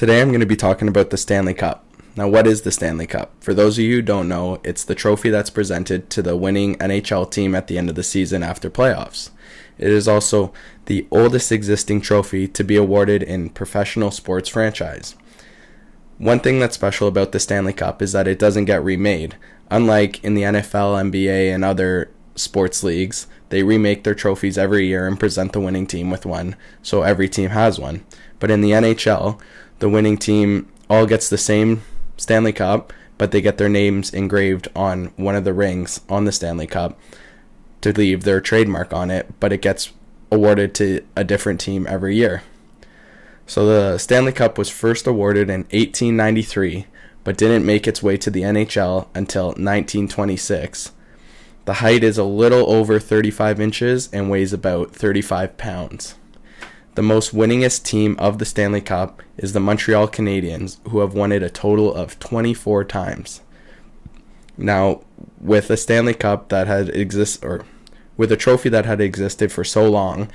Today I'm going to be talking about the Stanley Cup. Now, what is the Stanley Cup? For those of you who don't know, it's the trophy that's presented to the winning NHL team at the end of the season after playoffs. It is also the oldest existing trophy to be awarded in professional sports franchise. One thing that's special about the Stanley Cup is that it doesn't get remade. Unlike in the NFL, NBA, and other sports leagues, they remake their trophies every year and present the winning team with one, so every team has one. But in the NHL, the winning team all gets the same Stanley Cup, but they get their names engraved on one of the rings on the Stanley Cup to leave their trademark on it, but it gets awarded to a different team every year. So the Stanley Cup was first awarded in 1893, but didn't make its way to the NHL until 1926. The height is a little over 35 inches and weighs about 35 pounds. The most winningest team of the Stanley Cup is the Montreal Canadiens, who have won it a total of 24 times. Now, with a Stanley Cup that with a trophy that had existed for so long,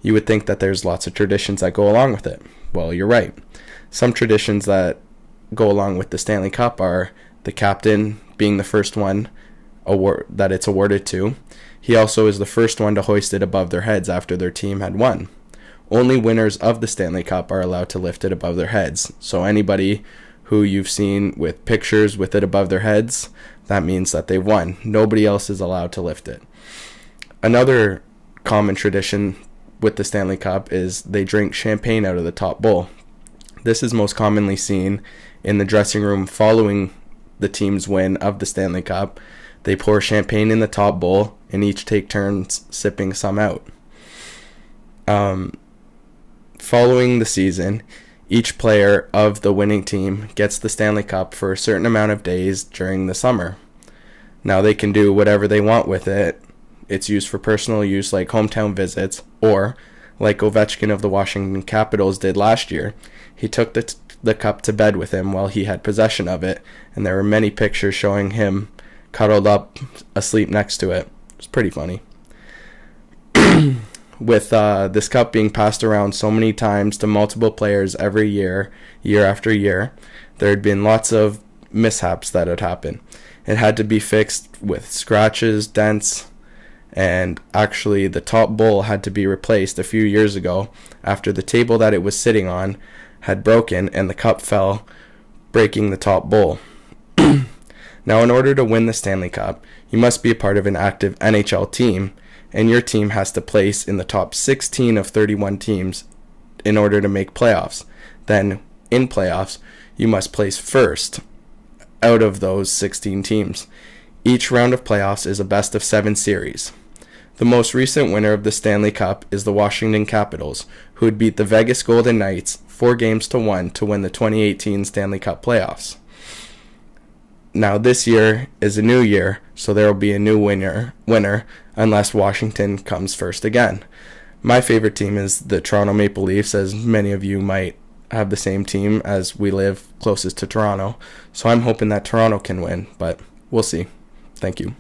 you would think that there's lots of traditions that go along with it. Well, you're right. Some traditions that go along with the Stanley Cup are the captain being the first one that it's awarded to. He also is the first one to hoist it above their heads after their team had won. Only winners of the Stanley Cup are allowed to lift it above their heads. So anybody who you've seen with pictures with it above their heads, that means that they've won. Nobody else is allowed to lift it. Another common tradition with the Stanley Cup is they drink champagne out of the top bowl. This is most commonly seen in the dressing room following the team's win of the Stanley Cup. They pour champagne in the top bowl and each take turns sipping some out. Following the season, each player of the winning team gets the Stanley Cup for a certain amount of days during the summer. Now they can do whatever they want with it. It's used for personal use like hometown visits, or like Ovechkin of the Washington Capitals did last year, he took the cup to bed with him while he had possession of it, and there were many pictures showing him cuddled up asleep next to it. It was pretty funny. With this cup being passed around so many times to multiple players every year, year after year, there had been lots of mishaps that had happened. It had to be fixed with scratches, dents, and actually the top bowl had to be replaced a few years ago after the table that it was sitting on had broken and the cup fell, breaking the top bowl. Now, in order to win the Stanley Cup, you must be a part of an active NHL team, and your team has to place in the top 16 of 31 teams in order to make playoffs. Then, in playoffs, you must place first out of those 16 teams. Each round of playoffs is a best-of-7 series. The most recent winner of the Stanley Cup is the Washington Capitals, who would beat the Vegas Golden Knights 4-1 to win the 2018 Stanley Cup playoffs. Now, this year is a new year, so there will be a new winner unless Washington comes first again. My favorite team is the Toronto Maple Leafs, as many of you might have the same team as we live closest to Toronto. So I'm hoping that Toronto can win, but we'll see. Thank you.